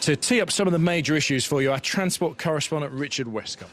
To tee up some of the major issues for you, our transport correspondent Richard Westcott.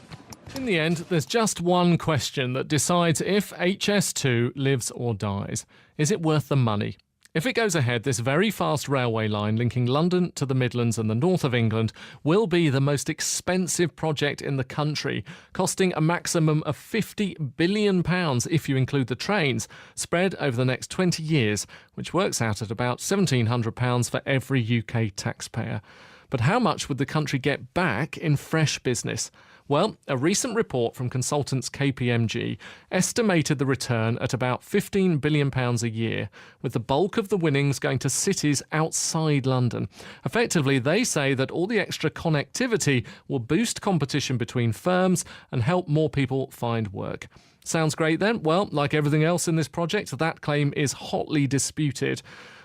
In the end, there's just one question that decides if HS2 lives or dies. Is it worth the money? If it goes ahead, this very fast railway line linking London to the Midlands and the north of England will be the most expensive project in the country, costing a maximum of £50 billion if you include the trains, spread over the next 20 years, which works out at about £1,700 for every UK taxpayer. But how much would the country get back in fresh business? Well, a recent report from consultants KPMG estimated the return at about £15 billion a year, with the bulk of the winnings going to cities outside London. Effectively, they say that all the extra connectivity will boost competition between firms and help more people find work. Sounds great then? Well, like everything else in this project, that claim is hotly disputed.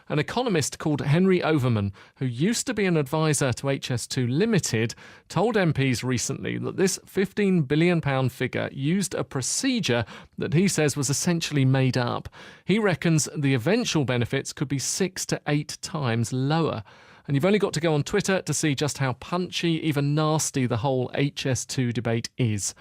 An economist called Henry Overman, who used to be an advisor to HS2 Limited, told MPs recently that this £15 billion figure used a procedure that he says was essentially made up. He reckons the eventual benefits could be 6 to 8 times lower. And you've only got to go on Twitter to see just how punchy, even nasty, the whole HS2 debate is.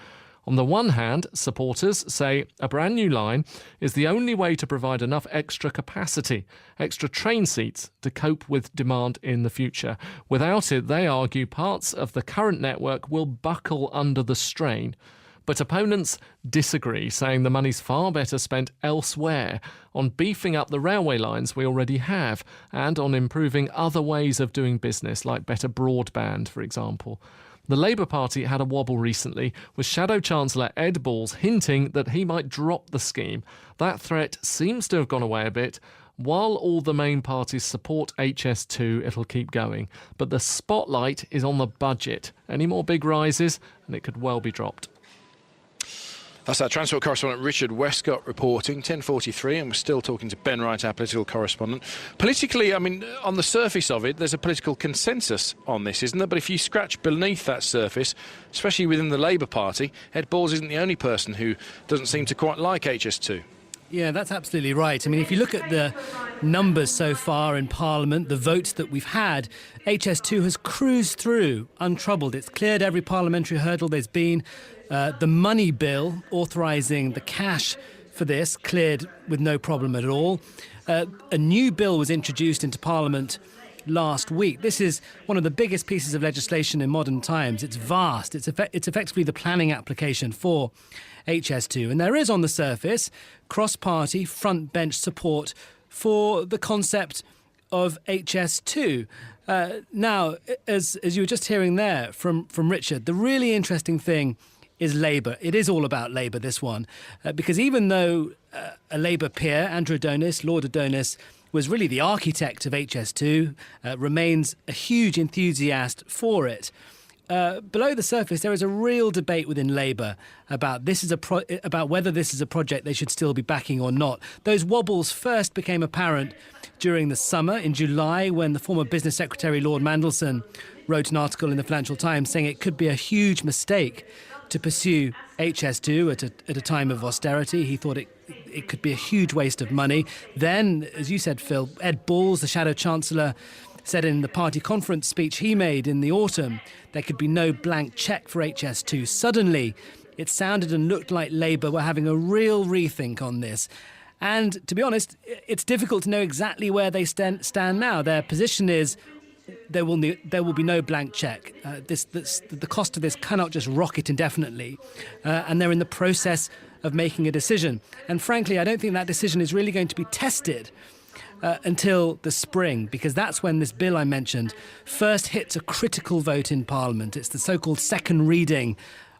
On the one hand, supporters say a brand new line is the only way to provide enough extra capacity, extra train seats to cope with demand in the future. Without it, they argue, parts of the current network will buckle under the strain. But opponents disagree, saying the money's far better spent elsewhere, on beefing up the railway lines we already have and on improving other ways of doing business, like better broadband, for example. The Labour Party had a wobble recently, with Shadow Chancellor Ed Balls hinting that he might drop the scheme. That threat seems to have gone away a bit. While all the main parties support HS2, it'll keep going. But the spotlight is on the budget. Any more big rises, and it could well be dropped. That's our transport correspondent Richard Westcott reporting, 10:43, and we're still talking to Ben Wright, our political correspondent. Politically, I mean, on the surface of it, there's a political consensus on this, isn't there? But if you scratch beneath that surface, especially within the Labour Party, Ed Balls isn't the only person who doesn't seem to quite like HS2. Yeah, that's absolutely right. I mean, if you look at the numbers so far in Parliament, the votes that we've had, HS2 has cruised through untroubled. It's cleared every parliamentary hurdle there's been. The money bill authorising the cash for this cleared with no problem at all. A new bill was introduced into Parliament last week. This is one of the biggest pieces of legislation in modern times. It's vast. It's effectively the planning application for HS2. And there is, on the surface, cross-party, front-bench support for the concept of HS2. Now, as you were just hearing there from Richard, the really interesting thing is Labour. It is all about Labour, this one, because even though a Labour peer, Andrew Adonis, Lord Adonis, was really the architect of HS2, remains a huge enthusiast for it. Below the surface, there is a real debate within Labour about about whether this is a project they should still be backing or not. Those wobbles first became apparent during the summer, in July, when the former Business Secretary Lord Mandelson wrote an article in the Financial Times saying it could be a huge mistake to pursue HS2 at a time of austerity. He thought it could be a huge waste of money. Then, as you said, Phil, Ed Balls, the Shadow Chancellor, said in the party conference speech he made in the autumn there could be no blank cheque for HS2. Suddenly, it sounded and looked like Labour were having a real rethink on this. And to be honest, it's difficult to know exactly where they stand now. Their position is there will be no blank cheque. The cost of this cannot just rocket indefinitely. And they're in the process of making a decision. And frankly, I don't think that decision is really going to be tested until the spring, because that's when this bill I mentioned first hits a critical vote in Parliament. It's the so-called second reading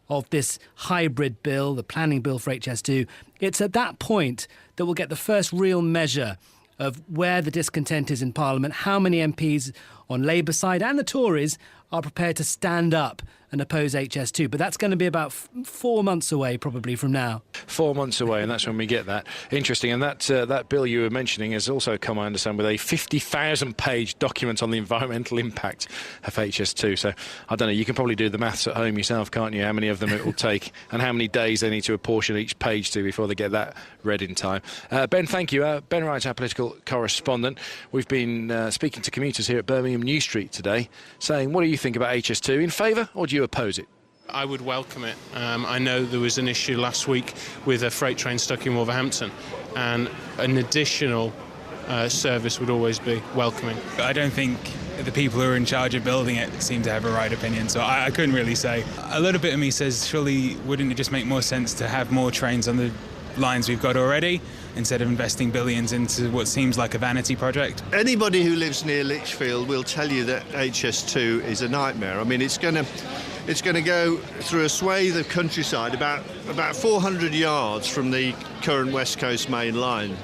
of this hybrid bill, the planning bill for HS2. It's at that point that we'll get the first real measure of where the discontent is in Parliament, how many MPs on Labour side and the Tories are prepared to stand up and oppose HS2. But that's going to be about 4 months away, probably, from now. 4 months away, and that's when we get that. Interesting. And that bill you were mentioning has also come, I understand, with a 50,000-page document on the environmental impact of HS2. So, I don't know, you can probably do the maths at home yourself, can't you, how many of them it will take and how many days they need to apportion each page to before they get that read in time. Ben, thank you. Ben Wright, our political correspondent. We've been speaking to commuters here at Birmingham Birmingham New Street today, saying, what do you think about HS2? In favour or do you oppose it? I would welcome it. I know there was an issue last week with a freight train stuck in Wolverhampton, and an additional service would always be welcoming. I don't think the people who are in charge of building it seem to have a right opinion, so I couldn't really say. A little bit of me says, surely wouldn't it just make more sense to have more trains on the lines we've got already, instead of investing billions into what seems like a vanity project? Anybody who lives near Lichfield will tell you that HS2 is a nightmare. I mean, it's going to go through a swathe of countryside about 400 yards from the current West Coast main line.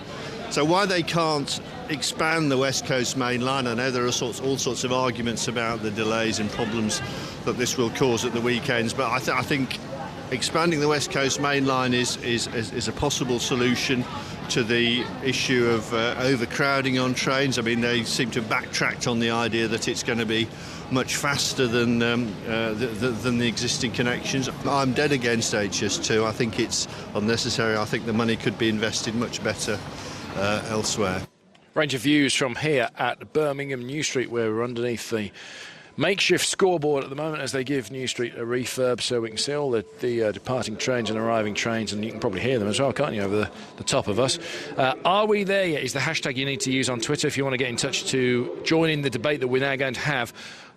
So why they can't expand the West Coast main line, I know there are all sorts of arguments about the delays and problems that this will cause at the weekends, but I think expanding the West Coast main line is a possible solution to the issue of overcrowding on trains. I mean, they seem to have backtracked on the idea that it's going to be much faster than the existing connections. I'm dead against HS2. I think it's unnecessary. I think the money could be invested much better elsewhere. Range of views from here at Birmingham New Street, where we're underneath the makeshift scoreboard at the moment as they give New Street a refurb, so we can see all the departing trains and arriving trains, and you can probably hear them as well, can't you, over the top of us. Are we there yet is the hashtag you need to use on Twitter if you want to get in touch to join in the debate that we're now going to have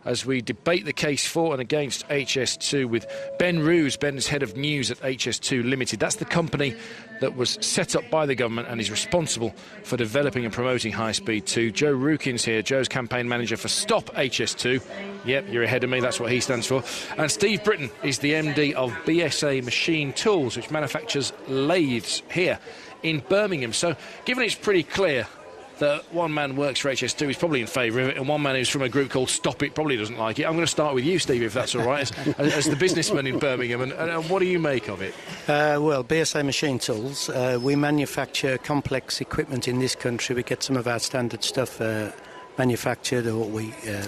as we debate the case for and against HS2 with Ben Roos. Ben's head of news at HS2 Limited. That's the company that was set up by the government and is responsible for developing and promoting High Speed 2. Joe Rukin's here, Joe's campaign manager for Stop HS2. Yep, you're ahead of me, that's what he stands for. And Steve Britton is the MD of BSA Machine Tools, which manufactures lathes here in Birmingham. So, given it's pretty clear that one man works for HS2, he's probably in favour of it, and one man who's from a group called Stop It probably doesn't like it. I'm going to start with you, Steve, if that's all right, as the businessman in Birmingham. And what do you make of it? Well, BSA Machine Tools, we manufacture complex equipment in this country. We get some of our standard stuff manufactured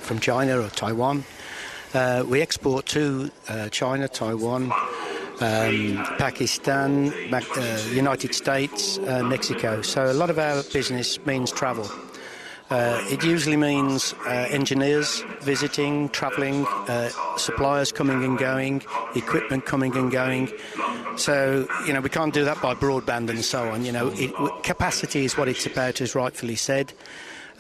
from China or Taiwan. We export to China, Taiwan, Pakistan, United States, Mexico. So a lot of our business means travel. It usually means engineers visiting, travelling, suppliers coming and going, equipment coming and going. So, we can't do that by broadband and so on. Capacity is what it's about, as rightfully said.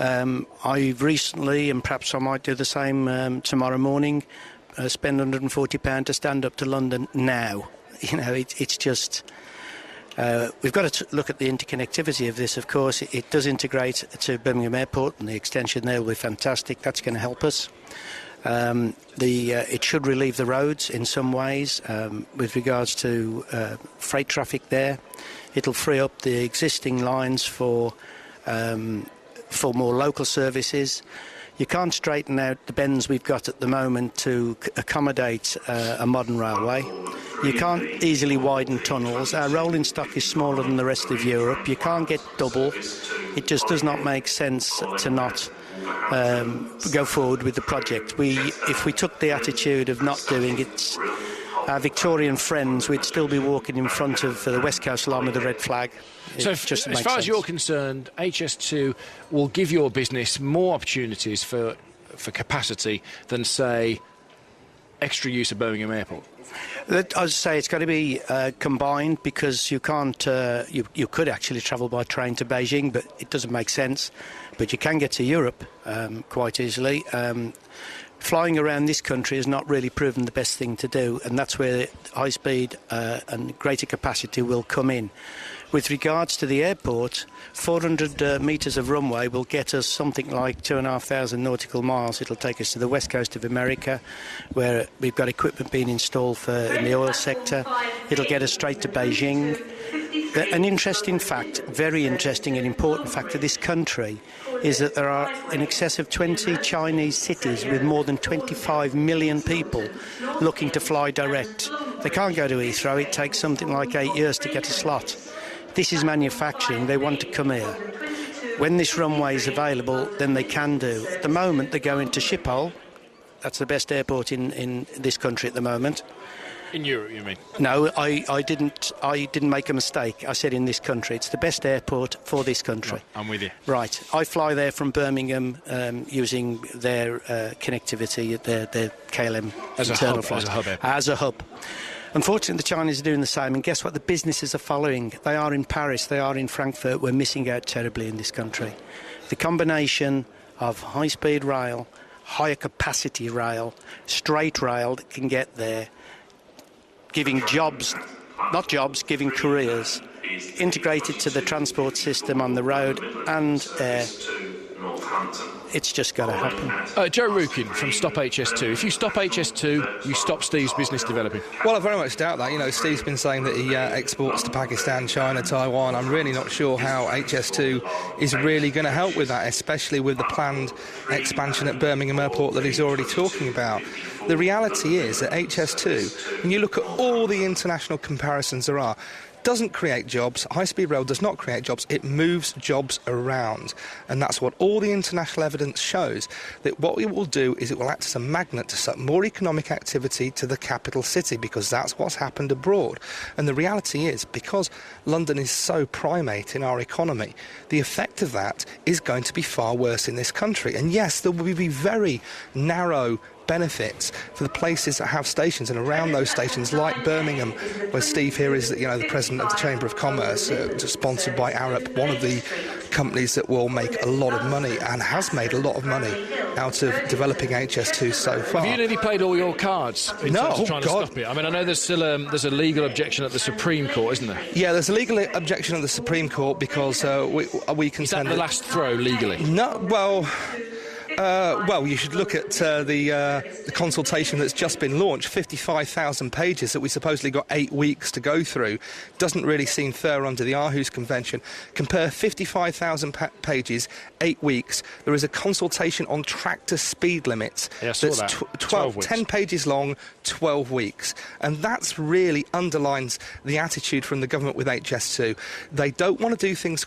I've recently, and perhaps I might do the same tomorrow morning, spend £140 to stand up to London now. It's just... we've got to look at the interconnectivity of this, of course. It does integrate to Birmingham Airport, and the extension there will be fantastic. That's going to help us. It should relieve the roads in some ways with regards to freight traffic there. It'll free up the existing lines for more local services. You can't straighten out the bends we've got at the moment to accommodate a modern railway. You can't easily widen tunnels. Our rolling stock is smaller than the rest of Europe. You can't get double. It just does not make sense to not go forward with the project. If we took the attitude of not doing it, our Victorian friends, we'd still be walking in front of the West Coast line with the red flag. So as far as you're concerned, HS2 will give your business more opportunities for capacity than, say, extra use of Birmingham Airport? I'd say it's got to be combined, because you can't. You could actually travel by train to Beijing, but it doesn't make sense. But you can get to Europe quite easily. Flying around this country has not really proven the best thing to do, and that's where high speed and greater capacity will come in. With regards to the airport, 400 metres of runway will get us something like 2,500 nautical miles. It'll take us to the west coast of America, where we've got equipment being installed in the oil sector. It'll get us straight to Beijing. An interesting fact, very interesting and important fact of this country, is that there are in excess of 20 Chinese cities with more than 25 million people looking to fly direct. They can't go to Heathrow. It takes something like 8 years to get a slot. This is manufacturing. They want to come here. When this runway is available, then they can do. At the moment, they're going to Schiphol. That's the best airport in this country at the moment. In Europe, you mean? No, I didn't make a mistake. I said in this country. It's the best airport for this country. Right, I'm with you. Right. I fly there from Birmingham using their connectivity, their KLM As a internal hub, flight. as a hub airport. As a hub. Unfortunately, the Chinese are doing the same, and guess what? The businesses are following. They are in Paris, they are in Frankfurt. We're missing out terribly in this country. The combination of high-speed rail, higher capacity rail, straight rail that can get there, giving jobs, not jobs, giving careers, integrated to the transport system on the road and air. It's just got to happen. Joe Rukin from Stop HS2. If you stop HS2, you stop Steve's business developing. Well, I very much doubt that. You know, Steve's been saying that he exports to Pakistan, China, Taiwan. I'm really not sure how HS2 is really going to help with that, especially with the planned expansion at Birmingham Airport that he's already talking about. The reality is that HS2, when you look at all the international comparisons there are, doesn't create jobs. High-speed rail does not create jobs. It moves jobs around. And that's what all the international evidence shows, that what it will do is it will act as a magnet to suck more economic activity to the capital city, because that's what's happened abroad. And the reality is, because London is so primate in our economy, the effect of that is going to be far worse in this country. And yes, there will be very narrow benefits for the places that have stations and around those stations, like Birmingham, where Steve here is, you know, the president of the Chamber of Commerce, sponsored by Arup, one of the companies that will make a lot of money and has made a lot of money out of developing HS2 so far. Have you nearly played all your cards in terms of trying to stop it? I mean, I know there's still there's a legal objection at the Supreme Court, isn't there? Yeah, there's a legal objection at the Supreme Court because we contend... Is that the last throw legally? No, well, you should look at the consultation that's just been launched, 55,000 pages that we supposedly got 8 weeks to go through. Doesn't really seem fair under the Aarhus Convention. Compare 55,000 pages, 8 weeks. There is a consultation on tractor speed limits that's 10 pages long, 12 weeks. And that's really underlines the attitude from the government with HS2. They don't want to do things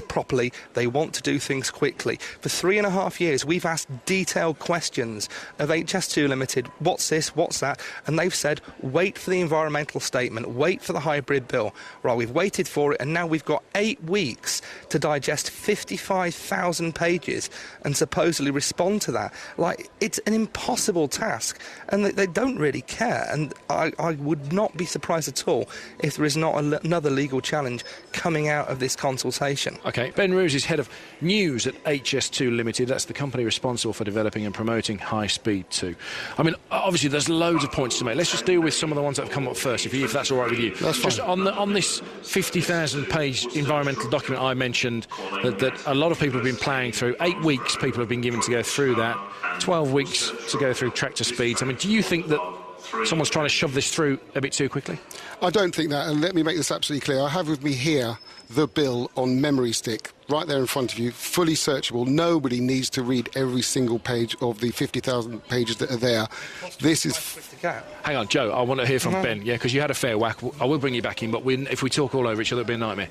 properly. They want to do things quickly. For 3.5 years, we've asked detailed questions of HS2 Limited, what's this, what's that, and they've said, wait for the environmental statement, wait for the hybrid bill. Right, we've waited for it, and now we've got 8 weeks to digest 55,000 pages and supposedly respond to that. Like, it's an impossible task, and they don't really care, and I would not be surprised at all if there is not another legal challenge coming out of this consultation. OK, Ben Roos is head of news at HS2 Limited. That's the company responsible for developing and promoting High Speed 2. I mean, obviously there's loads of points to make. Let's just deal with some of the ones that have come up first, if that's all right with you. That's fine. Just on this 50,000-page environmental document I mentioned that a lot of people have been ploughing through. 8 weeks people have been given to go through that. 12 weeks to go through tractor speeds. I mean, do you think that someone's trying to shove this through a bit too quickly? I don't think that, and let me make this absolutely clear. I have with me here the bill on memory stick, right there in front of you, fully searchable. Nobody needs to read every single page of the 50,000 pages that are there. This is... Hang on, Joe, I want to hear from Ben, because you had a fair whack. I will bring you back in, but if we talk all over each other, it'll be a nightmare.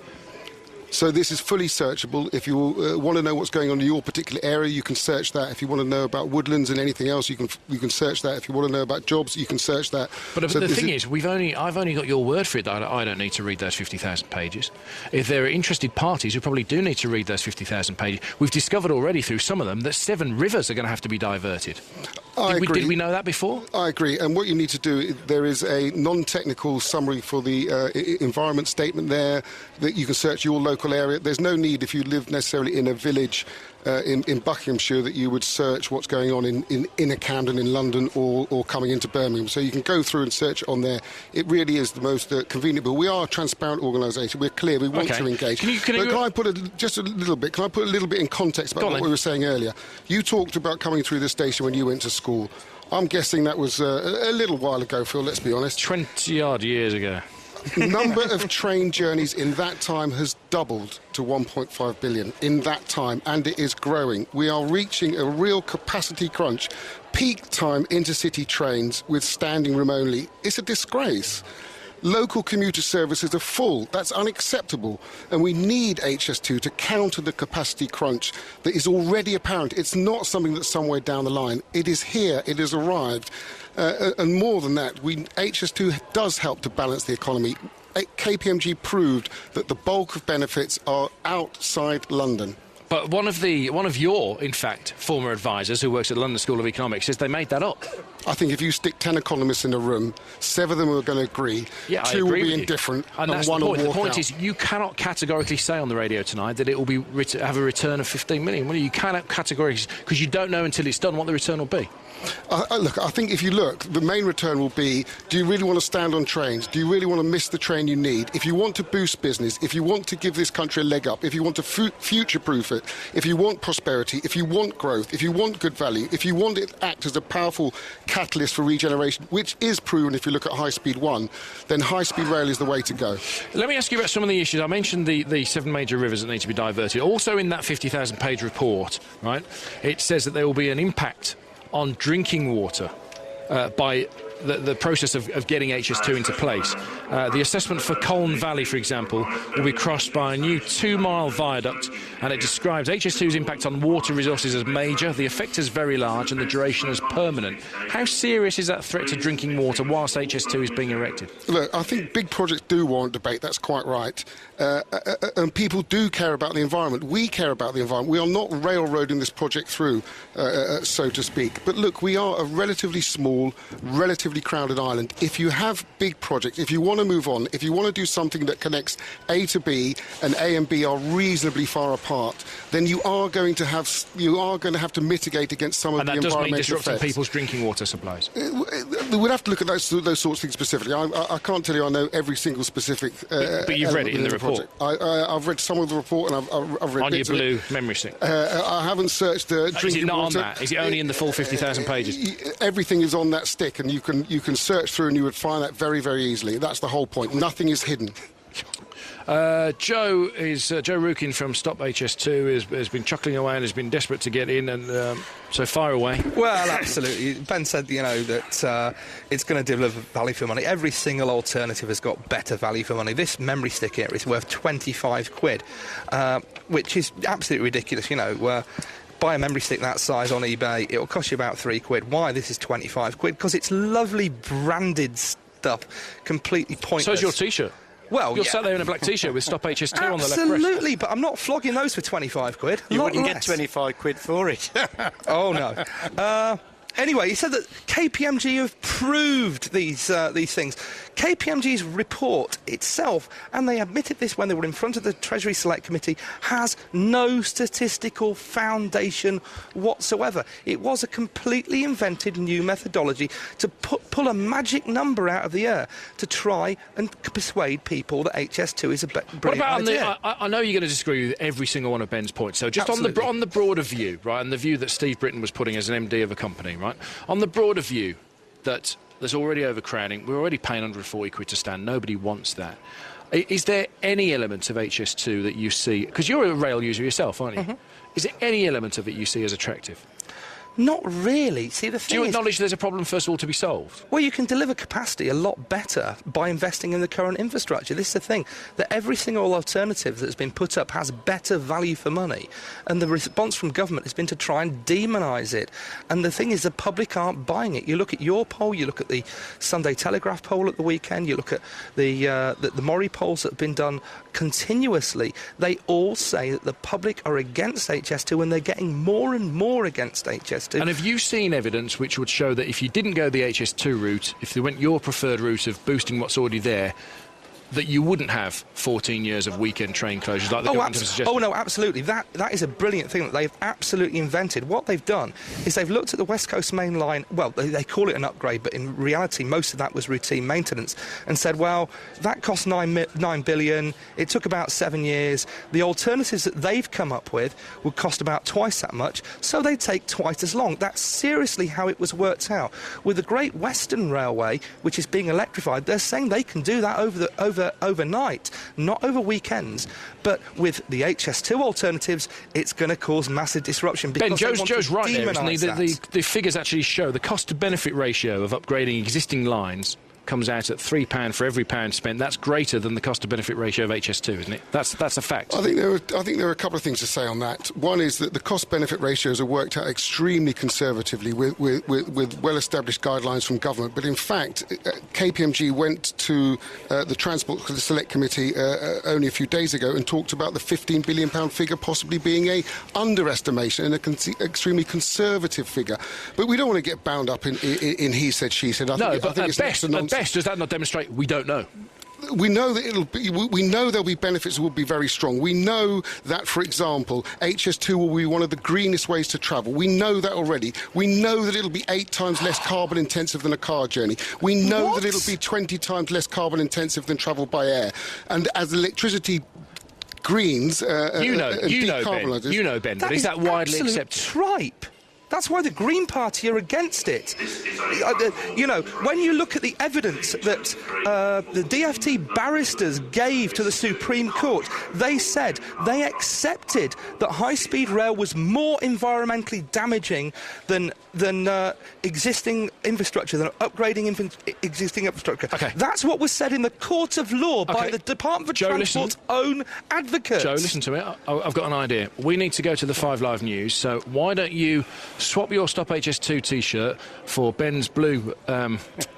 So this is fully searchable. If you want to know what's going on in your particular area, you can search that. If you want to know about woodlands and anything else, you can search that. If you want to know about jobs, you can search that. But the thing is, I've only got your word for it that I don't need to read those 50,000 pages. If there are interested parties who probably do need to read those 50,000 pages, we've discovered already through some of them that 7 rivers are going to have to be diverted. I agree. Did we know that before? I agree. And what you need to do, there is a non-technical summary for the environment statement there that you can search your local area. There's no need, if you live necessarily in a village in Buckinghamshire, that you would search what's going on in Inner Camden in London or coming into Birmingham. So you can go through and search on there. It really is the most convenient. But we are a transparent organisation. We're clear. We want to engage. Can I put just a little bit? Can I put a little bit in context about what we were saying earlier? You talked about coming through the station when you went to school. I'm guessing that was a little while ago, Phil, let's be honest. 20-odd years ago. Number of train journeys in that time has doubled to 1.5 billion in that time, and it is growing. We are reaching a real capacity crunch. Peak time intercity trains with standing room only. It's a disgrace. Local commuter services are full. That's unacceptable. And we need HS2 to counter the capacity crunch that is already apparent. It's not something that's somewhere down the line. It is here. It has arrived. And more than that, HS2 does help to balance the economy. KPMG proved that the bulk of benefits are outside London. But one of your, in fact, former advisors who works at the London School of Economics says they made that up. I think if you stick 10 economists in a room, 7 of them are going to agree, 2 will be indifferent, and that's one the will point. walk The point out. is, you cannot categorically say on the radio tonight that it will be have a return of 15 million. Well, you cannot categorically, because you don't know until it's done what the return will be. Look, I think if you look, the main return will be, do you really want to stand on trains? Do you really want to miss the train you need? If you want to boost business, if you want to give this country a leg up, if you want to future-proof it, if you want prosperity, if you want growth, if you want good value, if you want it to act as a powerful catalyst for regeneration, which is proven if you look at High Speed 1, then High Speed Rail is the way to go. Let me ask you about some of the issues. I mentioned the 7 major rivers that need to be diverted. Also in that 50,000-page report, right, it says that there will be an impact on drinking water by the process of getting HS2 into place. The assessment for Colne Valley, for example, will be crossed by a new 2-mile viaduct, and it describes HS2's impact on water resources as major, the effect is very large, and the duration as permanent. How serious is that threat to drinking water whilst HS2 is being erected? Look, I think big projects do warrant debate, that's quite right. And people do care about the environment. We care about the environment. We are not railroading this project through, so to speak. But look, we are a relatively small, relatively crowded island. If you have big projects, if you want to move on, if you want to do something that connects A to B and A and B are reasonably far apart, then you are going to have to mitigate against some of the environmental effects. And that does mean disrupting people's drinking water supplies. We'd have to look at those sorts of things specifically. I can't tell you I know every single specific. But you've read it in the report. I've read some of the report, and I've read on your bits of it. blue memory stick. I haven't searched drinking water. Is it not on that? Is it only in the full 50,000 pages? Everything is on that stick, and you can search through, and you would find that very, very easily. That's the whole point. Nothing is hidden. Joe Rukin from Stop HS2 has been chuckling away and has been desperate to get in, and so fire away. Well, absolutely. Ben said, that it's going to deliver value for money. Every single alternative has got better value for money. This memory stick here is worth 25 quid, which is absolutely ridiculous. Buy a memory stick that size on eBay, it'll cost you about 3 quid. Why this is 25 quid? Because it's lovely branded stuff, completely pointless. So's your T-shirt. Well, you're sat there in a black T-shirt with Stop HS2 on the left breast. Absolutely, but I'm not flogging those for 25 quid. You wouldn't get 25 quid for it. Oh, no. Anyway, he said that KPMG have proved these things. KPMG's report itself, and they admitted this when they were in front of the Treasury Select Committee, has no statistical foundation whatsoever. It was a completely invented new methodology to pull a magic number out of the air to try and persuade people that HS2 is a brilliant idea. I know you're going to disagree with every single one of Ben's points, so just on the broader view, right, and the view that Steve Britton was putting as an MD of a company, right, on the broader view that there's already overcrowding, we're already paying 140 quid to stand, nobody wants that. Is there any element of HS2 that you see, because you're a rail user yourself, aren't you? Mm-hmm. Is there any element of it you see as attractive? Not really. See, the thing Do you acknowledge there's a problem, first of all, to be solved? Well, you can deliver capacity a lot better by investing in the current infrastructure. This is the thing, that every single alternative that's been put up has better value for money, and the response from government has been to try and demonise it. And the thing is, the public aren't buying it. You look at your poll, you look at the Sunday Telegraph poll at the weekend, you look at the Mori polls that have been done continuously. They all say that the public are against HS2, and they're getting more and more against HS2. And have you seen evidence which would show that if you didn't go the HS2 route, if they went your preferred route of boosting what's already there, that you wouldn't have 14 years of weekend train closures like the government has suggested? Oh, no, absolutely. That is a brilliant thing that they've absolutely invented. What they've done is they've looked at the West Coast Main Line, well, they call it an upgrade, but in reality, most of that was routine maintenance, and said, well, that cost $9 billion, it took about 7 years. The alternatives that they've come up with would cost about twice that much, so they take twice as long. That's seriously how it was worked out. With the Great Western Railway, which is being electrified, they're saying they can do that overnight, not over weekends. But with the HS2 alternatives, it's going to cause massive disruption. Ben, Joe's right there, isn't he? The figures actually show the cost-to-benefit ratio of upgrading existing lines comes out at £3 for every pound spent. That's greater than the cost-to-benefit ratio of HS2, isn't it? That's a fact. I think there are a couple of things to say on that. One is that the cost-benefit ratios are worked out extremely conservatively with well-established guidelines from government. But in fact, KPMG went to the Transport Select Committee only a few days ago and talked about the £15 billion figure possibly being a underestimation and an extremely conservative figure. But we don't want to get bound up in he said, she said. I think at best, does that not demonstrate we don't know? We know that we know there'll be benefits that will be very strong. We know that, for example, HS2 will be one of the greenest ways to travel. We know that already. We know that it'll be 8 times less carbon intensive than a car journey. We know that it'll be 20 times less carbon intensive than travel by air. And as electricity greens, Ben, but is that widely accepted? Tripe. That's why the Green Party are against it. When you look at the evidence that the DfT barristers gave to the Supreme Court, they said they accepted that high-speed rail was more environmentally damaging than existing infrastructure, than upgrading existing infrastructure. Okay. That's what was said in the court of law by the Department for Transport's own advocates. Joe, listen to me. I've got an idea. We need to go to the 5 Live News, so why don't you swap your Stop HS2 T-shirt for Ben's blue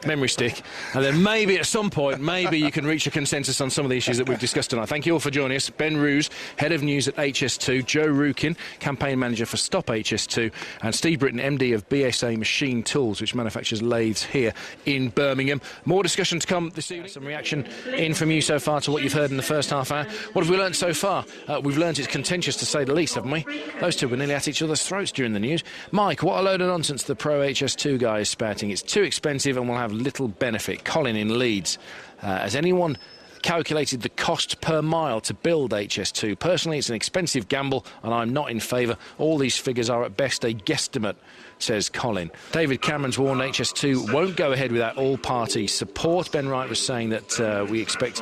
memory stick, and then maybe at some point, you can reach a consensus on some of the issues that we've discussed tonight. Thank you all for joining us. Ben Roos, Head of News at HS2, Joe Rukin, Campaign Manager for Stop HS2, and Steve Britton, MD of BSA Machine Tools, which manufactures lathes here in Birmingham. More discussion to come this evening. Some reaction in from you so far to what you've heard in the first half hour. What have we learnt so far? We've learnt it's contentious to say the least, haven't we? Those two were nearly at each other's throats during the news. Mike, what a load of nonsense the pro-HS2 guy is spouting. It's too expensive and will have little benefit. Colin in Leeds. Has anyone calculated the cost per mile to build HS2? Personally, it's an expensive gamble and I'm not in favour. All these figures are at best a guesstimate, says Colin. David Cameron's warned HS2 won't go ahead without all-party support. Ben Wright was saying that we expect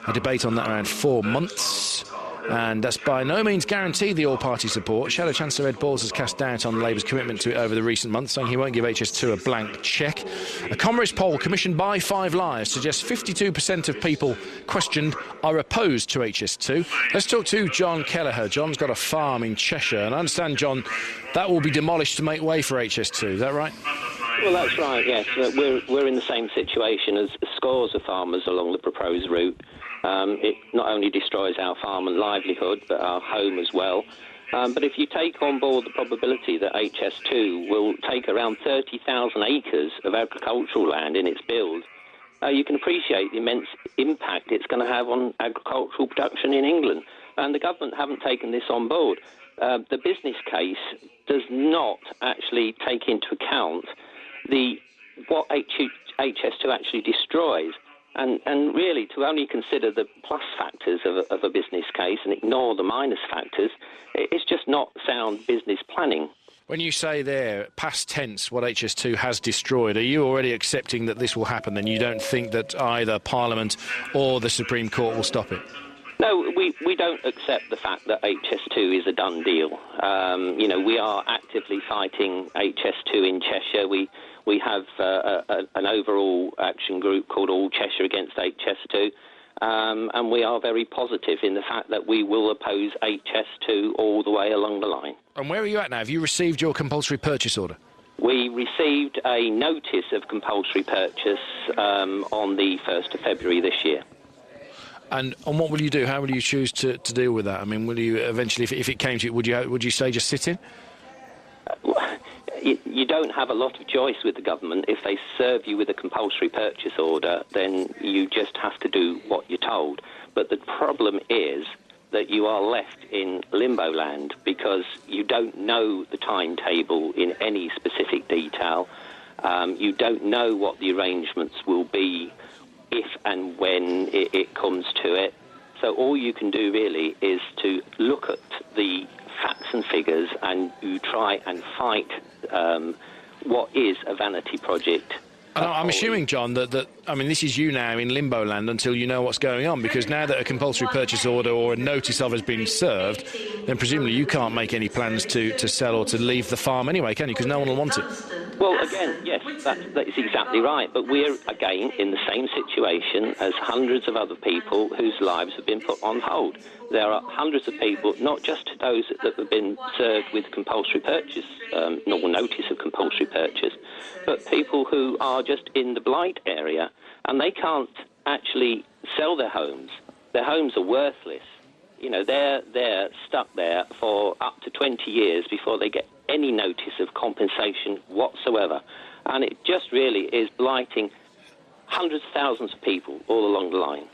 a debate on that around 4 months. And that's by no means guaranteed the all-party support. Shadow Chancellor Ed Balls has cast doubt on Labour's commitment to it over the recent months, saying he won't give HS2 a blank cheque. A Commerce poll commissioned by 5 Live suggests 52% of people questioned are opposed to HS2. Let's talk to John Kelleher. John's got a farm in Cheshire, and I understand, John, that will be demolished to make way for HS2. Is that right? Well, that's right, yes. We're in the same situation as scores of farmers along the proposed route. It not only destroys our farm and livelihood, but our home as well. But if you take on board the probability that HS2 will take around 30,000 acres of agricultural land in its build, you can appreciate the immense impact it's going to have on agricultural production in England. And the government haven't taken this on board. The business case does not actually take into account what HS2 actually destroys. And really, to only consider the plus factors of a business case and ignore the minus factors, it's just not sound business planning. When you say there, past tense, what HS2 has destroyed, are you already accepting that this will happen? Then you don't think that either Parliament or the Supreme Court will stop it? No, we don't accept the fact that HS2 is a done deal. We are actively fighting HS2 in Cheshire. We have an overall action group called All Cheshire Against HS2, and we are very positive in the fact that we will oppose HS2 all the way along the line. And where are you at now? Have you received your compulsory purchase order? We received a notice of compulsory purchase on the 1st of February this year. And what will you do? How will you choose to deal with that? I mean, will you eventually, if it came to it, would you say just sit in? You don't have a lot of choice with the government. If they serve you with a compulsory purchase order, then you just have to do what you're told. But the problem is that you are left in limbo land because you don't know the timetable in any specific detail. You don't know what the arrangements will be if and when it comes to it. So all you can do really is to look at the facts and figures and you try and fight what is a vanity project. I'm assuming, John, that this is you now in limbo land until you know what's going on, because now that a compulsory purchase order or a notice of has been served, then presumably you can't make any plans to sell or to leave the farm anyway, can you? Because no one will want it. Well, again, yes, that is exactly right. But we're, again, in the same situation as hundreds of other people whose lives have been put on hold. There are hundreds of people, not just those that have been served with compulsory purchase, normal notice of compulsory purchase, but people who are just in the blight area and they can't actually sell their homes. Their homes are worthless. You know, they're stuck there for up to 20 years before they get any notice of compensation whatsoever. And it just really is blighting hundreds of thousands of people all along the line.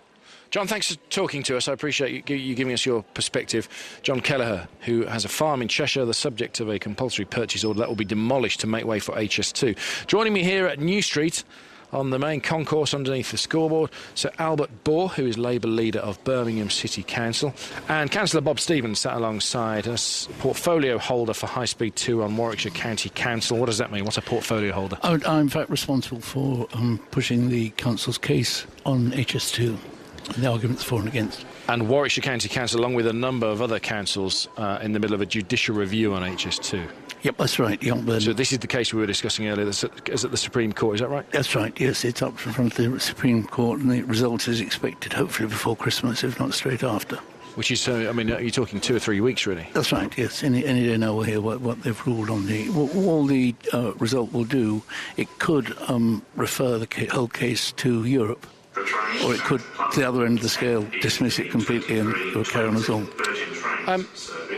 John, thanks for talking to us. I appreciate you giving us your perspective. John Kelleher, who has a farm in Cheshire, the subject of a compulsory purchase order that will be demolished to make way for HS2. Joining me here at New Street on the main concourse underneath the scoreboard, Sir Albert Bohr, who is Labour leader of Birmingham City Council, and Councillor Bob Stevens sat alongside us, portfolio holder for High Speed 2 on Warwickshire County Council. What does that mean? What's a portfolio holder? I'm in fact responsible for pushing the council's case on HS2. The arguments for and against. And Warwickshire County Council, along with a number of other councils, in the middle of a judicial review on HS2. Yep, that's right. So this is the case we were discussing earlier, is at the Supreme Court, is that right? That's right, yes. It's up in front of the Supreme Court and the result is expected hopefully before Christmas, if not straight after. Which is, I mean, you're talking 2 or 3 weeks, really? That's right, yes. Any day now we'll hear what they've ruled on all the result will do. It could refer the whole case to Europe. Or it could, to the other end of the scale, dismiss it completely and carry on as all.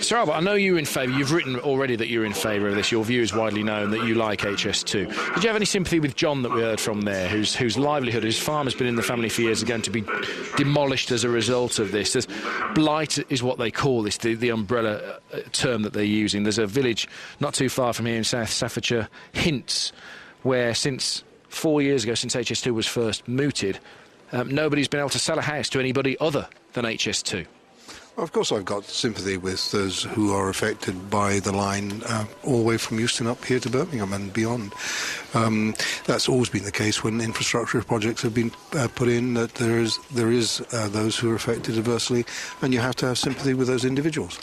Sir Albert, I know you're in favour. You've written already that you're in favour of this. Your view is widely known that you like HS2. Did you have any sympathy with John that we heard from there, whose livelihood, his farm has been in the family for years, are going to be demolished as a result of this? There's blight is what they call this, the umbrella term that they're using. There's a village not too far from here in South Staffordshire, Hints, where since 4 years ago, since HS2 was first mooted, nobody's been able to sell a house to anybody other than HS2. Of course, I've got sympathy with those who are affected by the line all the way from Euston up here to Birmingham and beyond. That's always been the case when infrastructure projects have been put in, that there is those who are affected adversely, and you have to have sympathy with those individuals.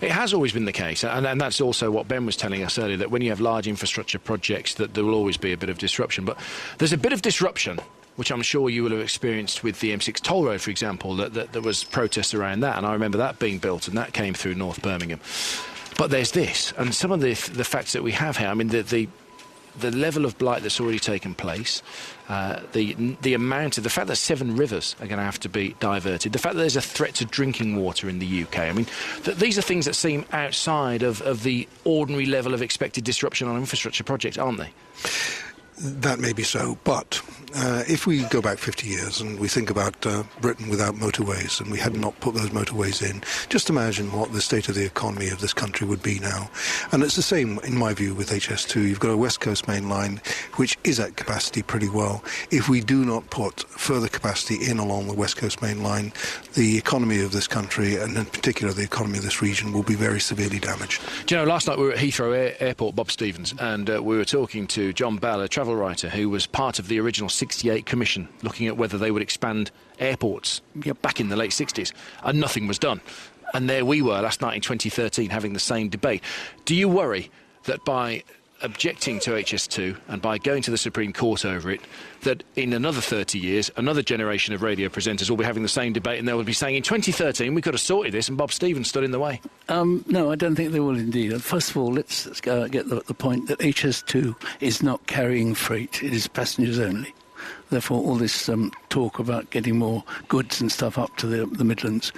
It has always been the case, and that's also what Ben was telling us earlier, that when you have large infrastructure projects, that there will always be a bit of disruption. But there's a bit of disruption, which I'm sure you will have experienced with the M6 toll road, for example, that there was protests around that, and I remember that being built, and that came through North Birmingham. But there's this, and some of the facts that we have here, I mean, the level of blight that's already taken place, the amount of the fact that 7 rivers are going to have to be diverted, the fact that there's a threat to drinking water in the UK. I mean, these are things that seem outside of the ordinary level of expected disruption on infrastructure projects, aren't they? That may be so, but if we go back 50 years and we think about Britain without motorways, and we had not put those motorways in, just imagine what the state of the economy of this country would be now. And it's the same, in my view, with HS2. You've got a West Coast main line, which is at capacity pretty well. If we do not put further capacity in along the West Coast main line, the economy of this country, and in particular the economy of this region, will be very severely damaged. Do you know, last night we were at Heathrow Airport, Bob Stevens, and we were talking to John Bell, a travel writer who was part of the original 68 Commission looking at whether they would expand airports back in the late 60s, and nothing was done. And there we were last night in 2013 having the same debate. Do you worry that by objecting to HS2 and by going to the Supreme Court over it, that in another 30 years, another generation of radio presenters will be having the same debate, and they will be saying, in 2013, we could have sorted this, and Bob Stevens stood in the way? No, I don't think they will indeed. First of all, let's get the point that HS2 is not carrying freight. It is passengers only. Therefore, all this talk about getting more goods and stuff up to the Midlands,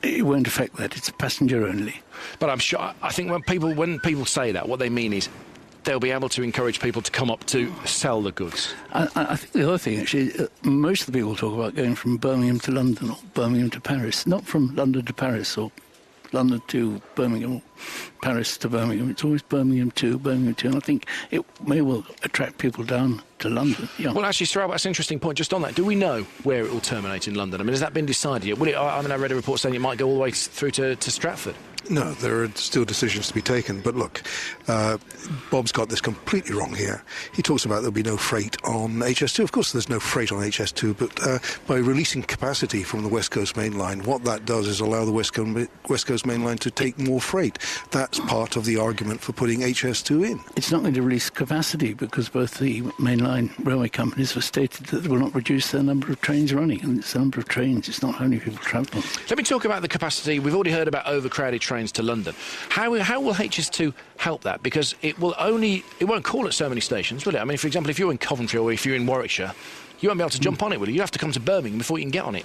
it won't affect that. It's passenger only. But I'm sure, I think when people say that, what they mean is they'll be able to encourage people to come up to sell the goods. I think the other thing, actually, most of the people talk about going from Birmingham to London or Birmingham to Paris, not from London to Paris or London to Birmingham or Paris to Birmingham. It's always Birmingham to, and I think it may well attract people down to London. Yeah. Well, actually, Sir Albert, that's an interesting point. Just on that, do we know where it will terminate in London? I mean, has that been decided yet? I read a report saying it might go all the way through to Stratford. No, there are still decisions to be taken. But look, Bob's got this completely wrong here. He talks about there'll be no freight on HS2. Of course, there's no freight on HS2, but by releasing capacity from the West Coast Main Line, what that does is allow the West Coast Main Line to take more freight. That's part of the argument for putting HS2 in. It's not going to release capacity because both the mainline railway companies have stated that they will not reduce the number of trains running, and it's the number of trains, it's not how many people travelling. Let me talk about the capacity. We've already heard about overcrowded trains to London. How will HS2 help that? Because it won't call at so many stations, will it? I mean, for example, if you're in Coventry or if you're in Warwickshire, you won't be able to jump on it, will you? You have to come to Birmingham before you can get on it.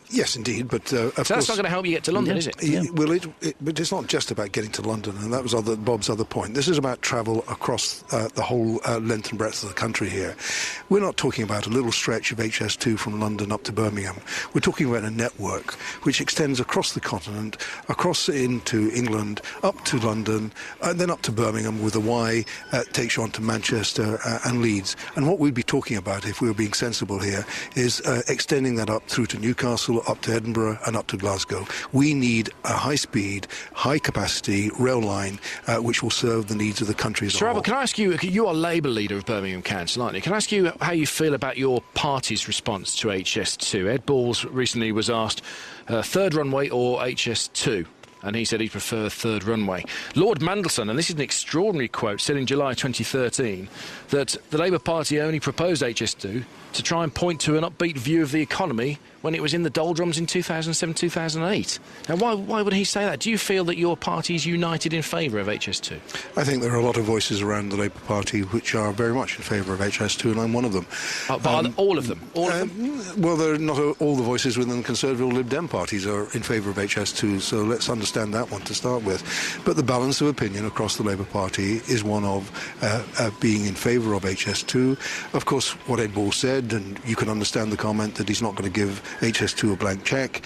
Yes, indeed, but of course... So that's not going to help you get to London, is it? Yeah. Well, but it's not just about getting to London, and that was Bob's other point. This is about travel across the whole length and breadth of the country here. We're not talking about a little stretch of HS2 from London up to Birmingham. We're talking about a network which extends across the continent, across into England, up to London, and then up to Birmingham with a Y, takes you on to Manchester and Leeds. And what we'd be talking about, if we were being sensible here, is extending that up through to Newcastle, up to Edinburgh and up to Glasgow. We need a high-speed, high-capacity rail line which will serve the needs of the country as a whole. Sir Albert, can I ask you, you are Labour leader of Birmingham Council, aren't you? Can I ask you how you feel about your party's response to HS2? Ed Balls recently was asked third runway or HS2. And he said he'd prefer third runway. Lord Mandelson, and this is an extraordinary quote, said in July 2013 that the Labour Party only proposed HS2 to try and point to an upbeat view of the economy when it was in the doldrums in 2007-2008. Now, why would he say that? Do you feel that your party is united in favour of HS2? I think there are a lot of voices around the Labour Party which are very much in favour of HS2, and I'm one of them. But all of them? All of them? Well, there are not all the voices within the Conservative or Lib Dem parties are in favour of HS2, so let's understand that one to start with. But the balance of opinion across the Labour Party is one of being in favour of HS2. Of course, what Ed Ball said, and you can understand the comment that he's not going to give HS2 a blank cheque.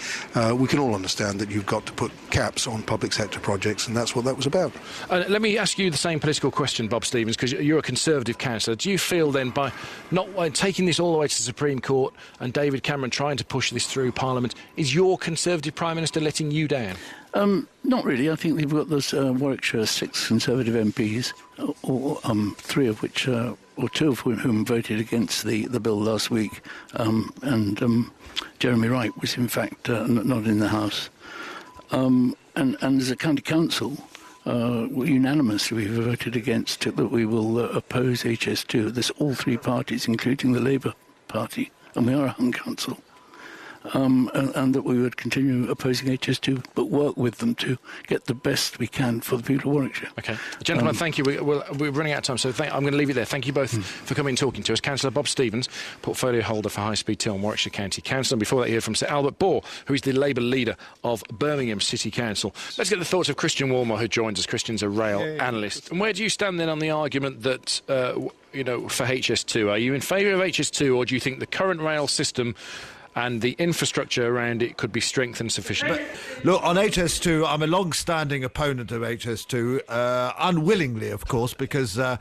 We can all understand that you've got to put caps on public sector projects, and that's what that was about. Let me ask you the same political question, Bob Stevens, because you're a Conservative councillor. Do you feel then by not taking this all the way to the Supreme Court and David Cameron trying to push this through Parliament, is your Conservative Prime Minister letting you down? Not really. I think they've got those Warwickshire 6 Conservative MPs, or 3 of which, or 2 of whom voted against the bill last week, and Jeremy Wright was in fact not in the House. And as a county council, unanimously we've voted against it, that we will oppose HS2. There's all 3 parties, including the Labour Party, and we are a hung council. And that we would continue opposing HS2, but work with them to get the best we can for the people of Warwickshire. OK. Gentlemen, thank you. We're running out of time, so I'm going to leave it there. Thank you both for coming and talking to us. Councillor Bob Stevens, portfolio holder for High Speed 2 on Warwickshire County Council. And before that, you heard from Sir Albert Bohr, who is the Labour leader of Birmingham City Council. Let's get the thoughts of Christian Walmore, who joins us. Christian's a rail analyst. And where do you stand then on the argument that, for HS2? Are you in favour of HS2, or do you think the current rail system and the infrastructure around it could be strengthened sufficiently? Look, on HS2, I'm a long-standing opponent of HS2, unwillingly, of course, because, I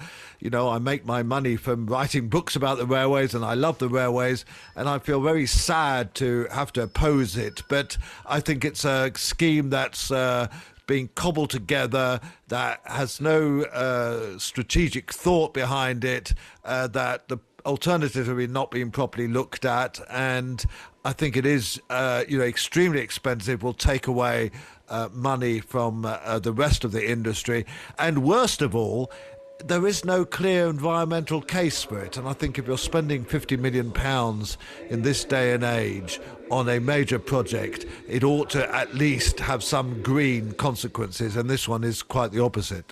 make my money from writing books about the railways, and I love the railways, and I feel very sad to have to oppose it. But I think it's a scheme that's being cobbled together, that has no strategic thought behind it, that the alternatives have not been properly looked at, and I think it is, extremely expensive, will take away money from the rest of the industry, and worst of all, there is no clear environmental case for it. And I think if you're spending £50 million in this day and age on a major project, it ought to at least have some green consequences, and this one is quite the opposite.